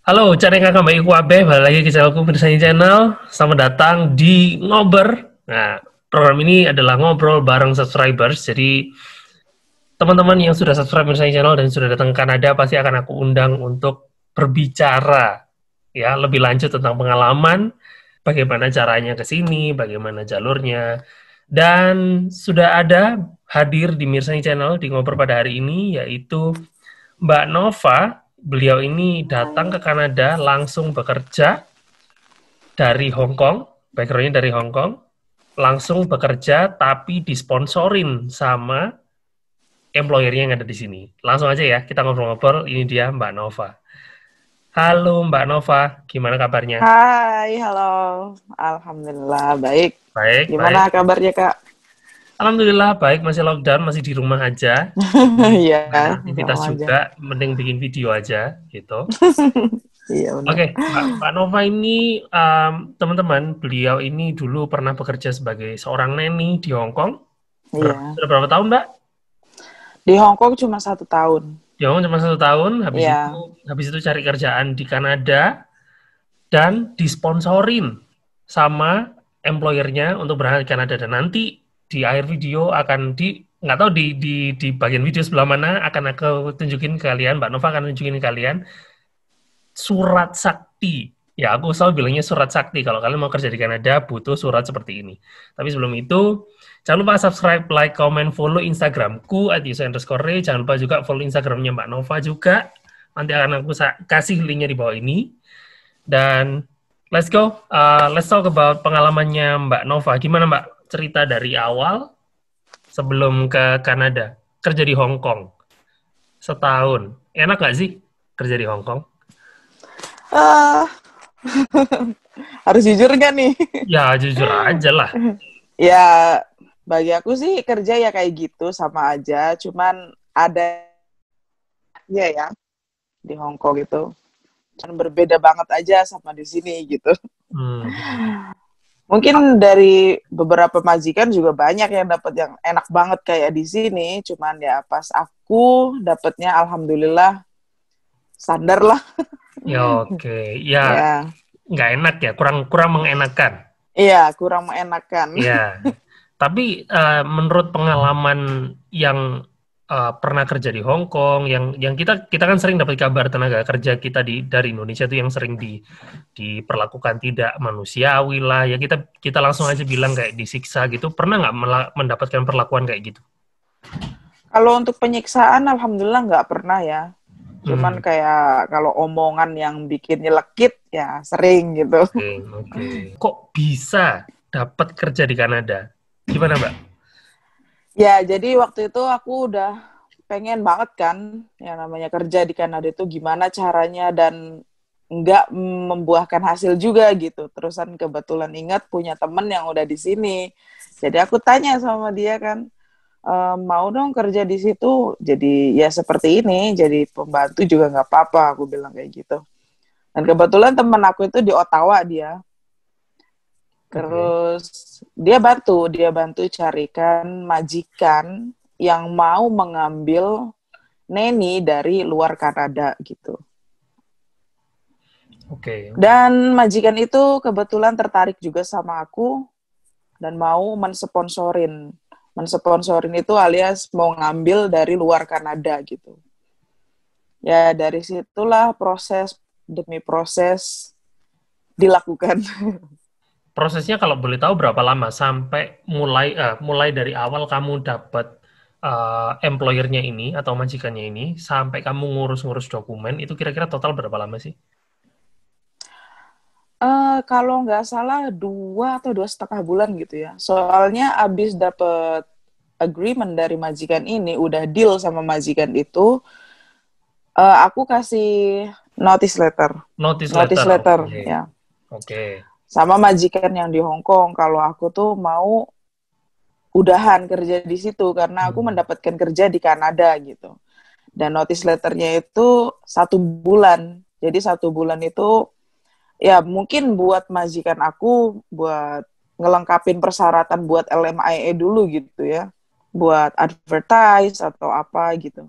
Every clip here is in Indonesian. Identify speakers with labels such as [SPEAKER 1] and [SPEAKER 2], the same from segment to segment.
[SPEAKER 1] Halo, cari kakak Mbak Iku Abe, balik lagi ke channelku Bersaing Channel. Selamat datang di Ngober. Nah, program ini adalah ngobrol bareng subscribers. Jadi, teman-teman yang sudah subscribe Bersaing Channel dan sudah datang ke Kanada pasti akan aku undang untuk berbicara ya lebih lanjut tentang pengalaman, bagaimana caranya ke sini, bagaimana jalurnya. Dan sudah ada hadir di Mirsani Channel di Ngobrol pada hari ini yaitu Mbak Nova. Beliau ini datang ke Kanada langsung bekerja dari Hong Kong, backgroundnya dari Hong Kong, langsung bekerja tapi disponsorin sama employer-nya yang ada di sini. Langsung aja ya, kita ngobrol-ngobrol. Ini dia Mbak Nova. Halo Mbak Nova, gimana kabarnya?
[SPEAKER 2] Hai, halo. Alhamdulillah, baik.
[SPEAKER 1] Baik, baik.
[SPEAKER 2] Gimana kabarnya, Kak?
[SPEAKER 1] Alhamdulillah baik, masih lockdown, masih di rumah aja.
[SPEAKER 2] Iya,
[SPEAKER 1] Nggak ada aktivitas
[SPEAKER 2] sama aja.
[SPEAKER 1] juga, mending bikin video aja gitu.
[SPEAKER 2] Iya, benar.
[SPEAKER 1] Oke, Mbak Nova ini, teman-teman, beliau ini dulu pernah bekerja sebagai seorang neni di Hong Kong.
[SPEAKER 2] Iya.
[SPEAKER 1] Sudah berapa tahun, Mbak?
[SPEAKER 2] Di Hong Kong cuma 1 tahun.
[SPEAKER 1] Di Hong Kong cuma 1 tahun,
[SPEAKER 2] Iya,
[SPEAKER 1] habis itu cari kerjaan di Kanada, dan disponsorin sama employer-nya untuk berangkat ke Kanada. Dan nanti di akhir video akan nggak tahu di bagian video sebelah mana akan aku tunjukin ke kalian, Mbak Nova akan tunjukin ke kalian surat sakti. Ya, aku selalu bilangnya surat sakti. Kalau kalian mau kerja di Kanada, butuh surat seperti ini. Tapi sebelum itu, jangan lupa subscribe, like, comment, follow Instagramku @yusa_ray. Jangan lupa juga follow Instagramnya Mbak Nova juga. Nanti akan aku kasih linknya di bawah ini. Dan let's go. Let's talk about pengalamannya Mbak Nova. Gimana Mbak cerita dari awal sebelum ke Kanada? Kerja di Hong Kong. Setahun. Enak nggak sih kerja di Hong Kong?
[SPEAKER 2] Ah, harus jujur nggak nih?
[SPEAKER 1] Ya, jujur aja lah.
[SPEAKER 2] Ya, bagi aku sih kerja ya kayak gitu, sama aja. Cuman ada ya di Hong Kong itu. Kan berbeda banget aja sama di sini gitu.
[SPEAKER 1] Hmm.
[SPEAKER 2] Mungkin dari beberapa majikan juga banyak yang dapat yang enak banget kayak di sini. Cuman ya pas aku dapatnya alhamdulillah standar lah.
[SPEAKER 1] Ya, oke. Ya,
[SPEAKER 2] Ya,
[SPEAKER 1] nggak enak ya. Kurang kurang mengenakan.
[SPEAKER 2] iya kurang mengenakan.
[SPEAKER 1] Ya. Tapi menurut pengalaman yang pernah kerja di Hong Kong, yang kita kan sering dapat kabar tenaga kerja kita dari Indonesia itu yang sering diperlakukan tidak manusiawi lah. Ya kita langsung aja bilang kayak disiksa gitu. Pernah nggak mendapatkan perlakuan kayak gitu?
[SPEAKER 2] Kalau untuk penyiksaan alhamdulillah nggak pernah ya. Cuman
[SPEAKER 1] Hmm.
[SPEAKER 2] kayak kalau omongan yang bikin nyelekit ya sering gitu.
[SPEAKER 1] Oke, oke. Kok bisa dapat kerja di Kanada? Gimana, Mbak?
[SPEAKER 2] Ya, jadi waktu itu aku udah pengen banget kan yang namanya kerja di Kanada itu gimana caranya dan nggak membuahkan hasil juga gitu. Terusan kebetulan ingat punya temen yang udah di sini. Jadi aku tanya sama dia kan, mau dong kerja di situ. Jadi ya seperti ini, jadi pembantu juga nggak apa-apa. Aku bilang kayak gitu. Dan kebetulan temen aku itu di Ottawa dia.
[SPEAKER 1] Oke.
[SPEAKER 2] Terus dia bantu carikan majikan yang mau mengambil neni dari luar Kanada gitu.
[SPEAKER 1] Oke, oke.
[SPEAKER 2] Dan majikan itu kebetulan tertarik juga sama aku dan mau mensponsorin. Mensponsorin itu alias mau ngambil dari luar Kanada gitu. Ya dari situlah proses demi proses dilakukan.
[SPEAKER 1] Prosesnya kalau boleh tahu berapa lama sampai mulai dari awal kamu dapat employer-nya ini atau majikannya ini sampai kamu ngurus-ngurus dokumen itu kira-kira total berapa lama sih?
[SPEAKER 2] Kalau nggak salah 2 atau 2,5 bulan gitu ya. Soalnya abis dapet agreement dari majikan ini, udah deal sama majikan itu, aku kasih notice letter.
[SPEAKER 1] Notice
[SPEAKER 2] Notice
[SPEAKER 1] letter,
[SPEAKER 2] letter,
[SPEAKER 1] oke.
[SPEAKER 2] ya.
[SPEAKER 1] Oke.
[SPEAKER 2] Sama majikan yang di Hong Kong, kalau aku tuh mau udahan kerja di situ, karena aku
[SPEAKER 1] Hmm.
[SPEAKER 2] mendapatkan kerja di Kanada gitu. Dan notice letternya itu 1 bulan. Jadi 1 bulan itu ya mungkin buat majikan aku buat ngelengkapin persyaratan buat LMIA dulu gitu ya, buat advertise atau apa gitu.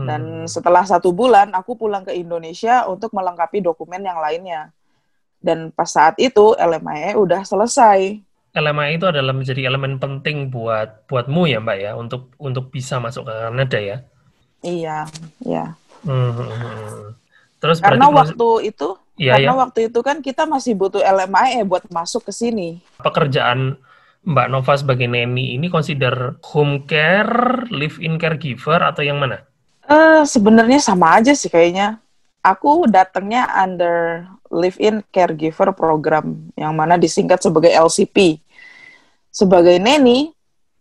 [SPEAKER 2] Dan setelah 1 bulan, aku pulang ke Indonesia untuk melengkapi dokumen yang lainnya. Dan pas saat itu, LMIA udah selesai.
[SPEAKER 1] LMIA itu adalah menjadi elemen penting buatmu ya Mbak ya, untuk bisa masuk ke Kanada ya?
[SPEAKER 2] Iya, ya.
[SPEAKER 1] Terus
[SPEAKER 2] Karena
[SPEAKER 1] berarti
[SPEAKER 2] karena waktu itu kan kita masih butuh LMIA buat masuk ke sini.
[SPEAKER 1] pekerjaan Mbak Nova sebagai nanny ini consider home care, live-in caregiver, atau yang mana?
[SPEAKER 2] Sebenarnya sama aja sih kayaknya. Aku datangnya under live-in caregiver program, yang mana disingkat sebagai LCP. Sebagai nanny,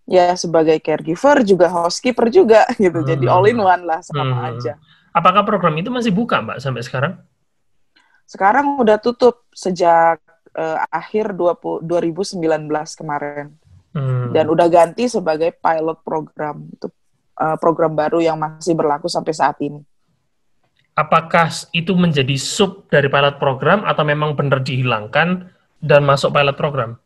[SPEAKER 2] ya sebagai caregiver juga housekeeper juga gitu. Jadi all in one lah, sama aja.
[SPEAKER 1] Apakah program itu masih buka Mbak sampai sekarang?
[SPEAKER 2] Sekarang udah tutup sejak akhir 2019 kemarin. Dan udah ganti sebagai pilot program. Itu program baru yang masih berlaku sampai saat ini.
[SPEAKER 1] Apakah itu menjadi sub dari pilot program atau memang benar dihilangkan dan masuk pilot program?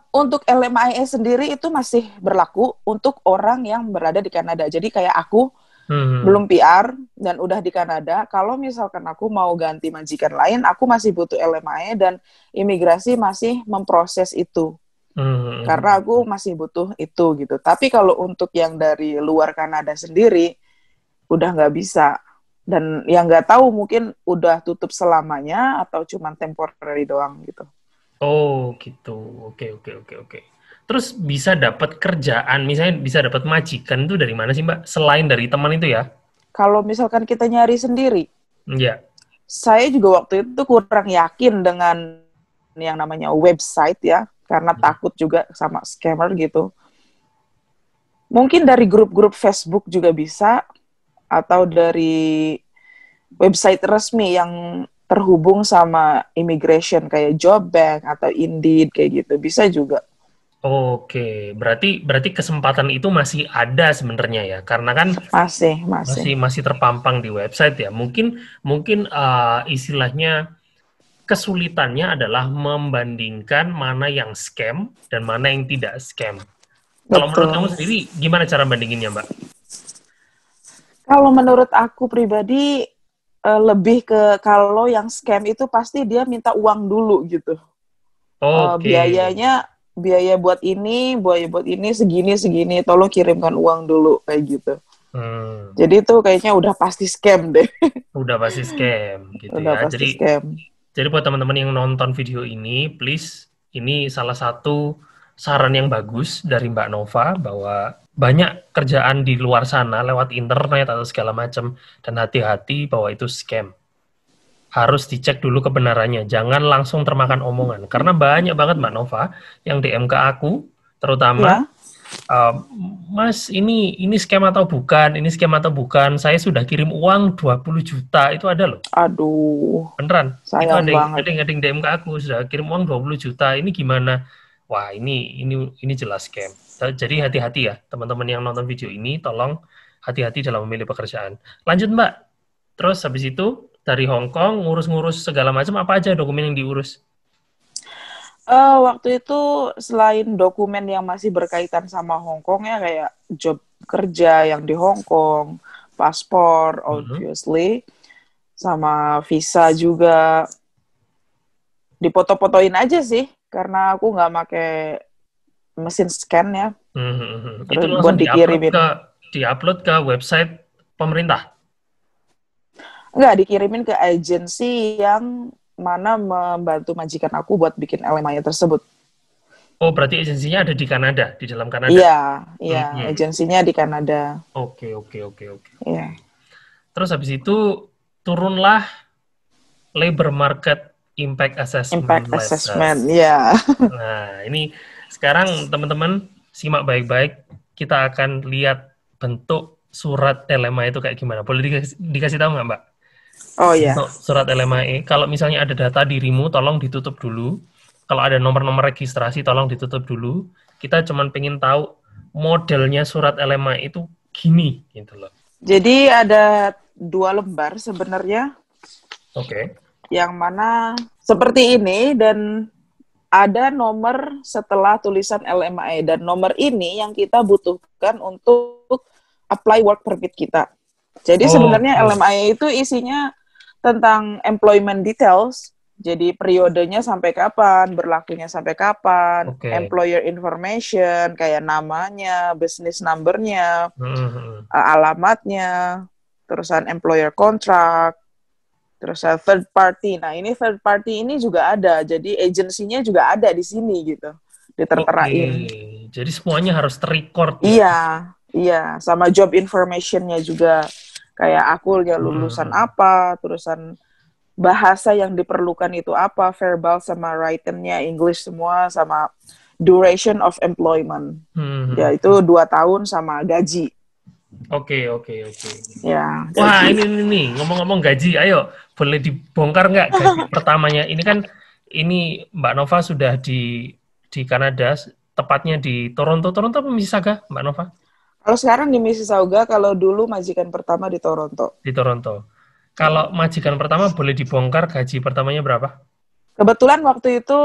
[SPEAKER 2] Untuk LMIA sendiri itu masih berlaku untuk orang yang berada di Kanada. Jadi kayak aku belum PR dan udah di Kanada. Kalau misalkan aku mau ganti majikan lain, aku masih butuh LMIA dan imigrasi masih memproses itu. Karena aku masih butuh itu gitu. Tapi kalau untuk yang dari luar Kanada sendiri, udah nggak bisa. Dan yang nggak tahu mungkin udah tutup selamanya atau cuma temporary doang gitu.
[SPEAKER 1] Oh gitu, oke. Terus bisa dapat kerjaan, misalnya bisa dapat majikan itu dari mana sih Mbak? Selain dari teman itu ya?
[SPEAKER 2] Kalau misalkan kita nyari sendiri,
[SPEAKER 1] ya.
[SPEAKER 2] Saya juga waktu itu kurang yakin dengan yang namanya website ya, karena takut juga sama scammer gitu. Mungkin dari grup-grup Facebook juga bisa, atau dari website resmi yang terhubung sama immigration kayak Job Bank atau Indeed kayak gitu, bisa juga.
[SPEAKER 1] Oke, berarti kesempatan itu masih ada sebenarnya ya, karena kan masih terpampang di website ya. Mungkin istilahnya kesulitannya adalah membandingkan mana yang scam dan mana yang tidak scam. Kalau menurut kamu sendiri, gimana cara bandinginnya, Mbak?
[SPEAKER 2] Kalau menurut aku pribadi, lebih ke kalau yang scam itu pasti dia minta uang dulu gitu. Biaya buat ini segini, tolong kirimkan uang dulu kayak gitu. Jadi itu kayaknya udah pasti scam deh.
[SPEAKER 1] Udah pasti scam gitu
[SPEAKER 2] udah
[SPEAKER 1] ya.
[SPEAKER 2] Pasti scam.
[SPEAKER 1] Jadi buat teman-teman yang nonton video ini, please, ini salah satu saran yang bagus dari Mbak Nova bahwa banyak kerjaan di luar sana lewat internet atau segala macam, dan hati-hati bahwa itu scam. Harus dicek dulu kebenarannya, jangan langsung termakan omongan. Karena banyak banget Mbak Nova yang DM ke aku, terutama, Mas, ini scam atau bukan? Ini scam atau bukan? Saya sudah kirim uang 20 juta, itu ada loh.
[SPEAKER 2] Aduh.
[SPEAKER 1] Beneran.
[SPEAKER 2] Sayang
[SPEAKER 1] itu ada yang DM ke aku, sudah kirim uang 20 juta, ini gimana? Wah, ini jelas scam. Jadi hati-hati ya, teman-teman yang nonton video ini, tolong hati-hati dalam memilih pekerjaan. Lanjut Mbak. Terus habis itu, dari Hong Kong, ngurus-ngurus segala macam, apa aja dokumen yang diurus?
[SPEAKER 2] Waktu itu selain dokumen yang masih berkaitan sama Hong Kong ya, kayak job kerja yang di Hong Kong, paspor, obviously, sama visa juga, dipoto-potoin aja sih, karena aku nggak pakai mesin scan ya.
[SPEAKER 1] Itu langsung diupload ke website pemerintah?
[SPEAKER 2] Enggak, dikirimin ke agensi yang mana membantu majikan aku buat bikin LMIA tersebut.
[SPEAKER 1] Oh, berarti agensinya ada di Kanada, di dalam Kanada?
[SPEAKER 2] Iya, agensinya di Kanada.
[SPEAKER 1] Oke.
[SPEAKER 2] Iya.
[SPEAKER 1] Terus habis itu turunlah Labor Market Impact Assessment.
[SPEAKER 2] Ya.
[SPEAKER 1] Nah, ini sekarang teman-teman simak baik-baik. Kita akan lihat bentuk surat LMIA itu kayak gimana. Boleh dikasih tahu nggak, Mbak?
[SPEAKER 2] Oh iya.
[SPEAKER 1] Untuk surat LMIA, kalau misalnya ada data dirimu, tolong ditutup dulu. Kalau ada nomor-nomor registrasi, tolong ditutup dulu. Kita cuma pengen tahu modelnya surat LMIA itu gini, gitu loh.
[SPEAKER 2] Jadi ada 2 lembar sebenarnya.
[SPEAKER 1] Oke.
[SPEAKER 2] Yang mana seperti ini, dan ada nomor setelah tulisan LMIA, dan nomor ini yang kita butuhkan untuk apply work permit kita. Jadi sebenarnya
[SPEAKER 1] Oke.
[SPEAKER 2] LMIA itu isinya tentang employment details. Jadi periodenya sampai kapan, berlakunya sampai kapan,
[SPEAKER 1] Oke.
[SPEAKER 2] employer information, kayak namanya, business number-nya,
[SPEAKER 1] Mhm.
[SPEAKER 2] alamatnya, terusan employer contract, terusan third party. Nah, ini third party ini juga ada. Jadi agensinya juga ada di sini gitu.
[SPEAKER 1] Oke.
[SPEAKER 2] Diterterain.
[SPEAKER 1] Jadi semuanya harus terrecord ya.
[SPEAKER 2] Iya, iya. Sama job information-nya juga. Kayak aku ya lulusan
[SPEAKER 1] Mhm.
[SPEAKER 2] apa, terusan bahasa yang diperlukan itu apa, verbal sama written-nya, English semua, sama duration of employment. Ya,
[SPEAKER 1] Mhm.
[SPEAKER 2] itu 2 tahun sama gaji.
[SPEAKER 1] Oke, oke, oke.
[SPEAKER 2] Ya,
[SPEAKER 1] Wah,
[SPEAKER 2] gaji.
[SPEAKER 1] ini nih, ngomong-ngomong gaji, ayo, boleh dibongkar nggak gaji pertamanya? Ini kan, ini Mbak Nova sudah di Kanada, tepatnya di Toronto. Toronto apa Mississauga, Mbak Nova?
[SPEAKER 2] Kalau sekarang di Mississauga, kalau dulu majikan pertama di Toronto.
[SPEAKER 1] Di Toronto. Kalau
[SPEAKER 2] Ya.
[SPEAKER 1] majikan pertama boleh dibongkar gaji pertamanya berapa?
[SPEAKER 2] Kebetulan waktu itu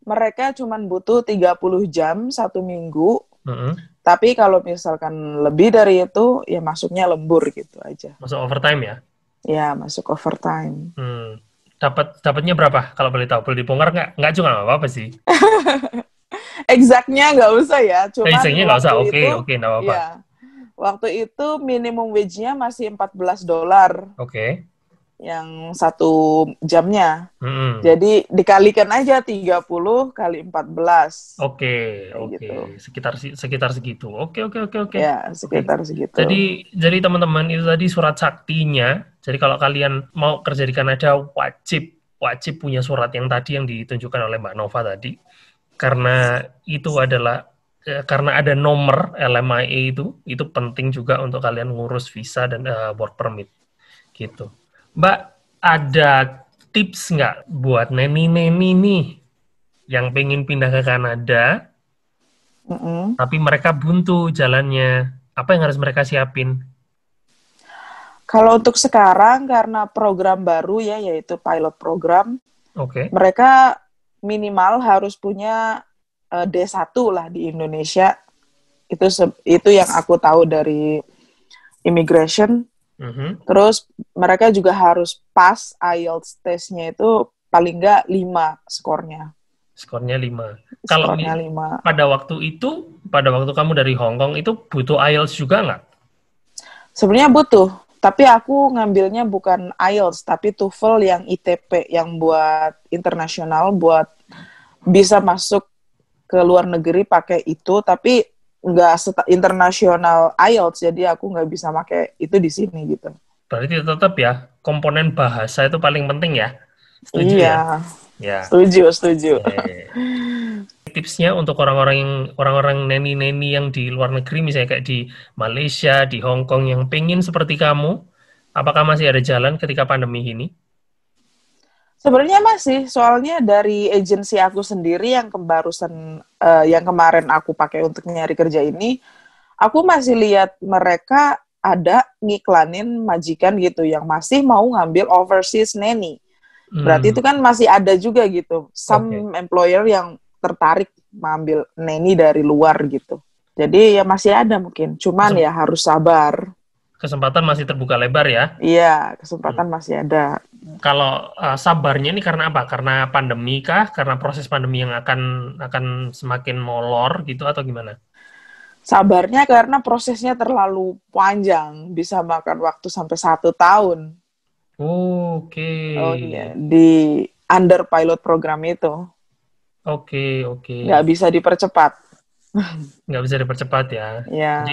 [SPEAKER 2] mereka cuma butuh 30 jam 1 minggu,
[SPEAKER 1] Mhm.
[SPEAKER 2] tapi kalau misalkan lebih dari itu, ya masuknya lembur gitu aja.
[SPEAKER 1] Masuk overtime ya?
[SPEAKER 2] Ya, masuk overtime.
[SPEAKER 1] Hmm. Dapatnya berapa? Kalau boleh tahu, boleh dibongkar nggak? Nggak juga nggak apa-apa sih.
[SPEAKER 2] Exactnya nggak usah ya, cuman
[SPEAKER 1] Isinya nggak usah.
[SPEAKER 2] waktu
[SPEAKER 1] Oke,
[SPEAKER 2] itu,
[SPEAKER 1] oke, nggak apa-apa.
[SPEAKER 2] ya, waktu itu minimum wage-nya masih $14
[SPEAKER 1] Oke.
[SPEAKER 2] yang 1 jamnya.
[SPEAKER 1] Mhm.
[SPEAKER 2] Jadi dikalikan aja 30 kali 14.
[SPEAKER 1] Oke,
[SPEAKER 2] Kayak
[SPEAKER 1] oke,
[SPEAKER 2] gitu.
[SPEAKER 1] sekitar segitu. Oke, oke, oke, oke,
[SPEAKER 2] Ya,
[SPEAKER 1] oke.
[SPEAKER 2] sekitar segitu.
[SPEAKER 1] Jadi teman-teman itu tadi surat saktinya. Jadi kalau kalian mau kerja di Kanada wajib wajib punya surat yang tadi yang ditunjukkan oleh Mbak Nova tadi. Karena itu adalah karena ada nomor LMIA itu penting juga untuk kalian ngurus visa dan work permit gitu. Mbak, ada tips nggak buat neni-neni nih yang pengen pindah ke Kanada
[SPEAKER 2] Mm-mm.
[SPEAKER 1] tapi mereka buntu jalannya. Apa yang harus mereka siapin?
[SPEAKER 2] Kalau untuk sekarang, karena program baru ya, yaitu pilot program,
[SPEAKER 1] Oke.
[SPEAKER 2] mereka minimal harus punya D1 lah di Indonesia. Itu yang aku tahu dari immigration.
[SPEAKER 1] Mhm.
[SPEAKER 2] Terus mereka juga harus pas IELTS testnya itu paling nggak 5 skornya.
[SPEAKER 1] Skornya 5. Kalau
[SPEAKER 2] Skornya 5.
[SPEAKER 1] pada waktu kamu dari Hong Kong itu butuh IELTS juga nggak?
[SPEAKER 2] Sebenarnya butuh, tapi aku ngambilnya bukan IELTS, tapi TOEFL yang ITP, yang buat internasional, buat bisa masuk ke luar negeri pakai itu, tapi nggak internasional IELTS, jadi aku nggak bisa pakai itu di sini gitu.
[SPEAKER 1] Berarti tetap ya, komponen bahasa itu paling penting ya. Setuju
[SPEAKER 2] Iya,
[SPEAKER 1] ya? Ya.
[SPEAKER 2] setuju, setuju.
[SPEAKER 1] Tipsnya untuk orang-orang neni-neni yang di luar negeri, misalnya kayak di Malaysia, di Hong Kong yang pengen seperti kamu, apakah masih ada jalan ketika pandemi ini?
[SPEAKER 2] Sebenarnya masih, soalnya dari agensi aku sendiri yang yang kemarin aku pakai untuk nyari kerja ini, aku masih lihat mereka ada ngiklanin majikan gitu yang masih mau ngambil overseas nanny. Berarti
[SPEAKER 1] Hmm,
[SPEAKER 2] itu kan masih ada juga gitu,
[SPEAKER 1] oke.
[SPEAKER 2] some employer yang tertarik mengambil nanny dari luar gitu. Jadi ya masih ada mungkin, cuman
[SPEAKER 1] Kesem-
[SPEAKER 2] ya harus sabar.
[SPEAKER 1] Kesempatan masih terbuka lebar ya.
[SPEAKER 2] Iya,
[SPEAKER 1] Hmm.
[SPEAKER 2] kesempatan masih ada.
[SPEAKER 1] Kalau sabarnya ini karena apa? Karena pandemi kah? Karena proses pandemi yang akan semakin molor gitu atau gimana?
[SPEAKER 2] Sabarnya karena prosesnya terlalu panjang, bisa makan waktu sampai 1 tahun.
[SPEAKER 1] Oke,
[SPEAKER 2] Oh iya, di under pilot program itu.
[SPEAKER 1] oke, oke.
[SPEAKER 2] Nggak bisa dipercepat.
[SPEAKER 1] Nggak bisa dipercepat ya. Jadi,
[SPEAKER 2] Ya,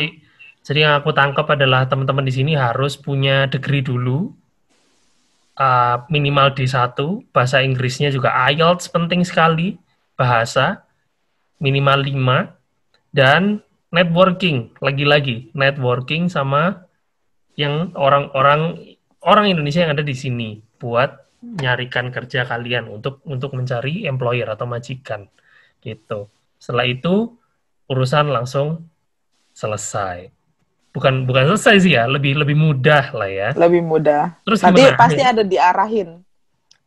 [SPEAKER 1] jadi yang aku tangkap adalah teman-teman di sini harus punya degree dulu, minimal D1, bahasa Inggrisnya juga IELTS penting sekali, bahasa minimal 5, dan networking, lagi-lagi networking sama yang orang Indonesia yang ada di sini buat nyarikan kerja kalian untuk mencari employer atau majikan gitu. Setelah itu urusan langsung selesai. Bukan selesai sih ya, lebih lebih mudah lah ya.
[SPEAKER 2] lebih mudah.
[SPEAKER 1] Terus
[SPEAKER 2] Nanti
[SPEAKER 1] gimana?
[SPEAKER 2] pasti ada diarahin.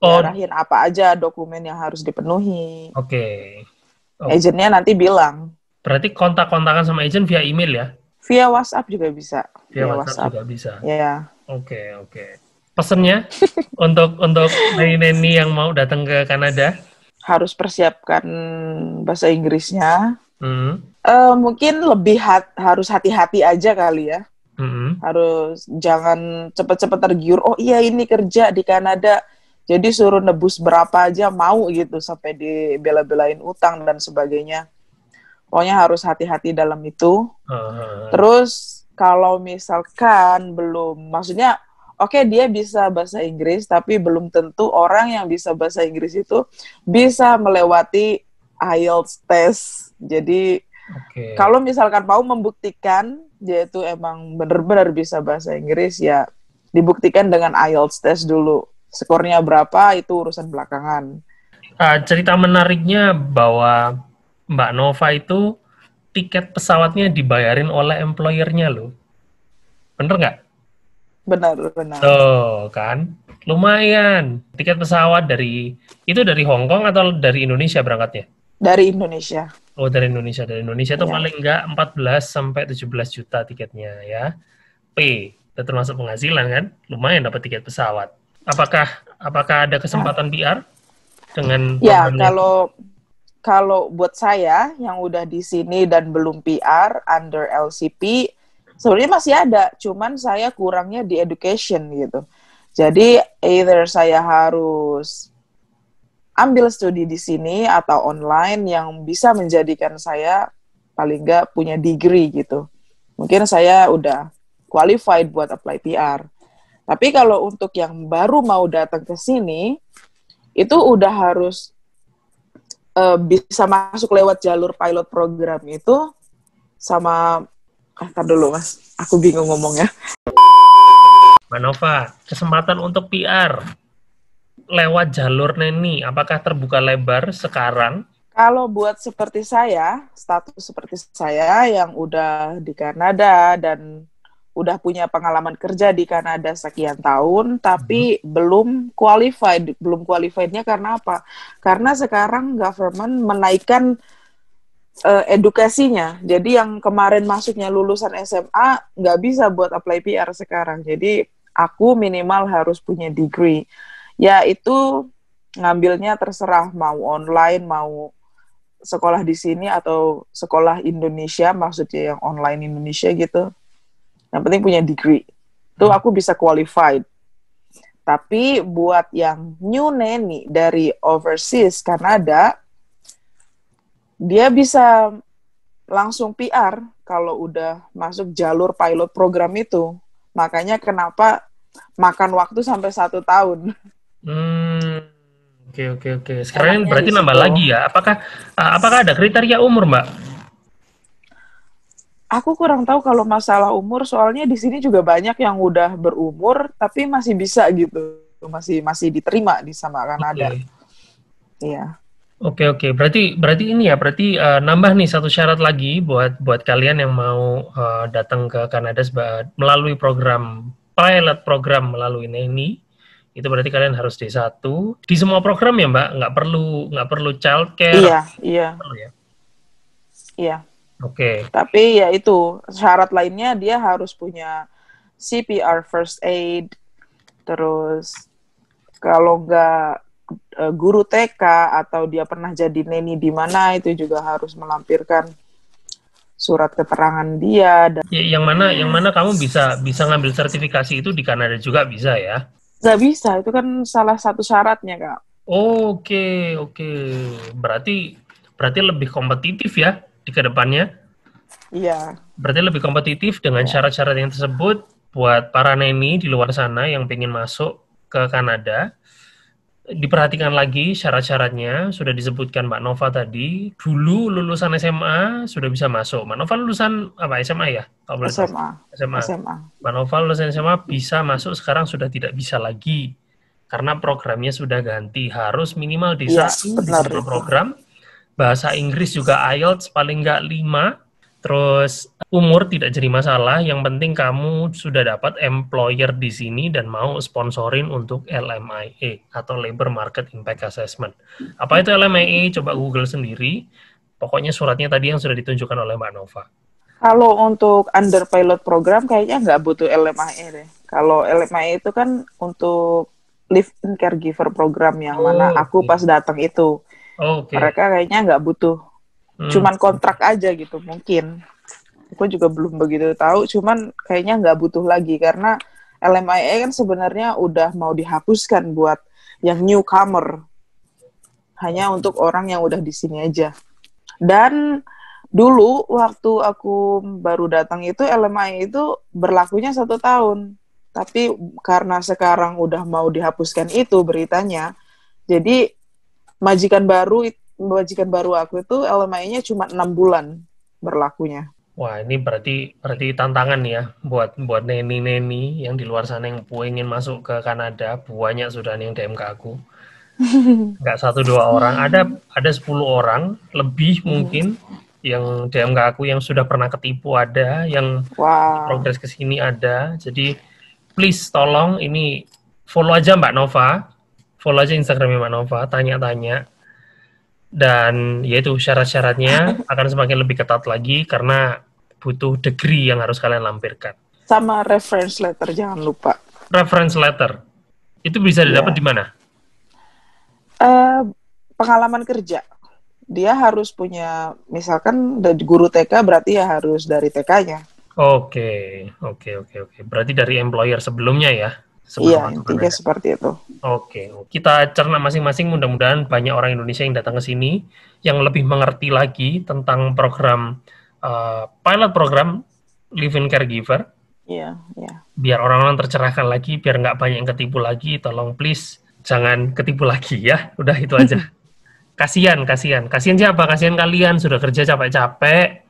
[SPEAKER 1] Oh,
[SPEAKER 2] Diarahin apa aja dokumen yang harus dipenuhi.
[SPEAKER 1] oke. Oh,
[SPEAKER 2] Agentnya nanti bilang.
[SPEAKER 1] berarti kontak-kontakan sama agent via email ya?
[SPEAKER 2] Via WhatsApp juga bisa.
[SPEAKER 1] Via WhatsApp juga bisa.
[SPEAKER 2] Ya.
[SPEAKER 1] Oke, oke. Pesennya untuk neni-neni yang mau datang ke Kanada?
[SPEAKER 2] Harus persiapkan bahasa Inggrisnya.
[SPEAKER 1] Hmm.
[SPEAKER 2] Mungkin lebih harus hati-hati aja kali ya. Harus jangan cepet-cepet tergiur, oh iya ini kerja di Kanada, jadi suruh nebus berapa aja mau gitu, sampai dibela-belain utang dan sebagainya. Pokoknya harus hati-hati dalam itu. Terus kalau misalkan belum, maksudnya oke, dia bisa bahasa Inggris, tapi belum tentu orang yang bisa bahasa Inggris itu bisa melewati IELTS test. Jadi kalau misalkan mau membuktikan dia itu emang benar-benar bisa bahasa Inggris, ya dibuktikan dengan IELTS test dulu. Skornya berapa itu urusan belakangan.
[SPEAKER 1] Cerita menariknya bahwa Mbak Nova itu tiket pesawatnya dibayarin oleh employer-nya loh. Bener nggak?
[SPEAKER 2] Benar, benar.
[SPEAKER 1] Tuh, kan? Lumayan. Tiket pesawat dari Hong Kong atau dari Indonesia berangkatnya?
[SPEAKER 2] Dari Indonesia.
[SPEAKER 1] Oh, dari Indonesia. Dari Indonesia itu paling nggak 14 sampai 17 juta tiketnya ya. Itu termasuk penghasilan kan? Lumayan dapat tiket pesawat. Apakah ada kesempatan PR dengan
[SPEAKER 2] programnya? Ya, kalau buat saya yang udah di sini dan belum PR under LCP, sebenarnya masih ada, cuman saya kurangnya di education gitu. Jadi either saya harus ambil studi di sini atau online yang bisa menjadikan saya paling nggak punya degree gitu. Mungkin saya udah qualified buat apply PR. Tapi kalau untuk yang baru mau datang ke sini, itu udah harus bisa masuk lewat jalur pilot program itu sama, ntar dulu mas, aku bingung ngomongnya.
[SPEAKER 1] Mbak Nova, kesempatan untuk PR lewat jalur neni, apakah terbuka lebar sekarang?
[SPEAKER 2] Kalau buat seperti saya, status seperti saya yang udah di Kanada dan udah punya pengalaman kerja di Kanada sekian tahun, tapi belum qualified. Belum qualified-nya karena apa? Karena sekarang government menaikkan edukasinya. Jadi yang kemarin masuknya lulusan SMA, nggak bisa buat apply PR sekarang. Jadi aku minimal harus punya degree. Ya itu ngambilnya terserah, mau online, mau sekolah di sini atau sekolah Indonesia, maksudnya yang online Indonesia gitu. Yang penting punya degree. Itu aku bisa qualified. Tapi buat yang new nanny dari overseas Kanada, dia bisa langsung PR kalau udah masuk jalur pilot program itu. Makanya kenapa makan waktu sampai 1 tahun.
[SPEAKER 1] Oke. Sekarang berarti nambah lagi ya. Apakah ada kriteria umur, Mbak?
[SPEAKER 2] Aku kurang tahu kalau masalah umur, soalnya di sini juga banyak yang udah berumur tapi masih bisa gitu, masih diterima di sama Kanada. Iya.
[SPEAKER 1] Oke. Berarti ini ya, nambah nih satu syarat lagi buat kalian yang mau datang ke Kanada melalui pilot program melalui NENI. Itu berarti kalian harus D1 di semua program ya, Mbak. Nggak perlu childcare.
[SPEAKER 2] Iya.
[SPEAKER 1] Perlu ya?
[SPEAKER 2] Iya.
[SPEAKER 1] Oke.
[SPEAKER 2] Tapi ya itu, syarat lainnya dia harus punya CPR first aid, terus kalau nggak guru TK atau dia pernah jadi neni di mana, itu juga harus melampirkan surat keterangan dia.
[SPEAKER 1] Yang mana kamu bisa ngambil sertifikasi itu di Kanada juga bisa ya?
[SPEAKER 2] Nggak bisa, itu kan salah satu syaratnya, Kak.
[SPEAKER 1] Oke. Berarti lebih kompetitif ya di kedepannya?
[SPEAKER 2] Iya.
[SPEAKER 1] Berarti lebih kompetitif dengan syarat-syarat yang tersebut buat para neni di luar sana yang pengen masuk ke Kanada. Diperhatikan lagi syarat-syaratnya, sudah disebutkan Mbak Nova tadi, dulu lulusan SMA sudah bisa masuk. Mbak Nova lulusan apa, SMA ya? SMA. Mbak Nova lulusan SMA bisa masuk, sekarang sudah tidak bisa lagi. Karena programnya sudah ganti, harus minimal D1 di semua program. Bahasa Inggris juga IELTS paling nggak 5. Terus umur tidak jadi masalah, yang penting kamu sudah dapat employer di sini dan mau sponsorin untuk LMIA atau Labor Market Impact Assessment. Apa itu LMIA? Coba Google sendiri. Pokoknya suratnya tadi yang sudah ditunjukkan oleh Mbak Nova.
[SPEAKER 2] Kalau untuk under pilot program kayaknya nggak butuh LMIA deh. Kalau LMIA itu kan untuk live-in caregiver program yang mana
[SPEAKER 1] Oh,
[SPEAKER 2] aku pas
[SPEAKER 1] oke.
[SPEAKER 2] datang itu.
[SPEAKER 1] Oke.
[SPEAKER 2] Mereka kayaknya nggak butuh,
[SPEAKER 1] Hmm.
[SPEAKER 2] cuman kontrak aja gitu mungkin. Aku juga belum begitu tahu, cuman kayaknya nggak butuh lagi karena LMIA kan sebenarnya udah mau dihapuskan buat yang newcomer, hanya untuk orang yang udah di sini aja. Dan dulu waktu aku baru datang itu LMI itu berlakunya 1 tahun. Tapi karena sekarang udah mau dihapuskan itu beritanya, jadi majikan baru aku itu LMI-nya cuma 6 bulan berlakunya.
[SPEAKER 1] Wah, ini berarti berarti tantangan ya buat buat neni-neni yang di luar sana yang pengen masuk ke Kanada. Banyak sudah nih yang DM ke aku. Nggak satu dua orang, ada 10 orang lebih mungkin yang DM ke aku yang sudah pernah ketipu, ada yang
[SPEAKER 2] Wah,
[SPEAKER 1] progres ke sini ada. Jadi please tolong ini follow aja Mbak Nova, follow aja Instagramnya Mbak Nova, tanya-tanya, dan yaitu syarat-syaratnya akan semakin lebih ketat lagi karena butuh degree yang harus kalian lampirkan.
[SPEAKER 2] sama reference letter jangan lupa.
[SPEAKER 1] Reference letter itu bisa didapat di
[SPEAKER 2] Ya,
[SPEAKER 1] mana?
[SPEAKER 2] eh, pengalaman kerja. Dia harus punya, misalkan dari guru TK berarti ya harus dari TK-nya.
[SPEAKER 1] Oke, oke, oke, oke. Berarti dari employer sebelumnya ya,
[SPEAKER 2] Iya,
[SPEAKER 1] sebelum masuk
[SPEAKER 2] intinya
[SPEAKER 1] Kanada.
[SPEAKER 2] seperti itu.
[SPEAKER 1] Oke, kita cerna masing-masing. Mudah-mudahan banyak orang Indonesia yang datang ke sini yang lebih mengerti lagi tentang program pilot program Live-in Caregiver.
[SPEAKER 2] Iya, iya.
[SPEAKER 1] Biar orang-orang tercerahkan lagi, biar nggak banyak yang ketipu lagi. Tolong please jangan ketipu lagi ya. Udah itu aja. Kasian, kasian, kasian siapa? Kasian kalian sudah kerja capek-capek,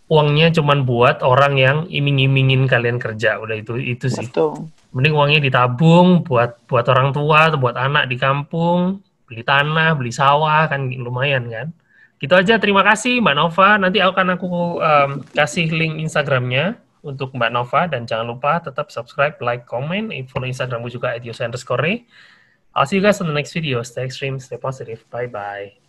[SPEAKER 1] uangnya cuman buat orang yang iming-imingin kalian kerja. Udah itu sih.
[SPEAKER 2] Betul.
[SPEAKER 1] Mending uangnya ditabung buat buat orang tua atau buat anak di kampung, beli tanah, beli sawah, kan lumayan kan. Gitu aja, terima kasih Mbak Nova. Nanti akan aku kasih link Instagramnya untuk Mbak Nova, dan jangan lupa tetap subscribe, like, comment, follow Instagramku juga @yosa_. I'll see you guys on the next video. Stay extreme, stay positive. Bye bye.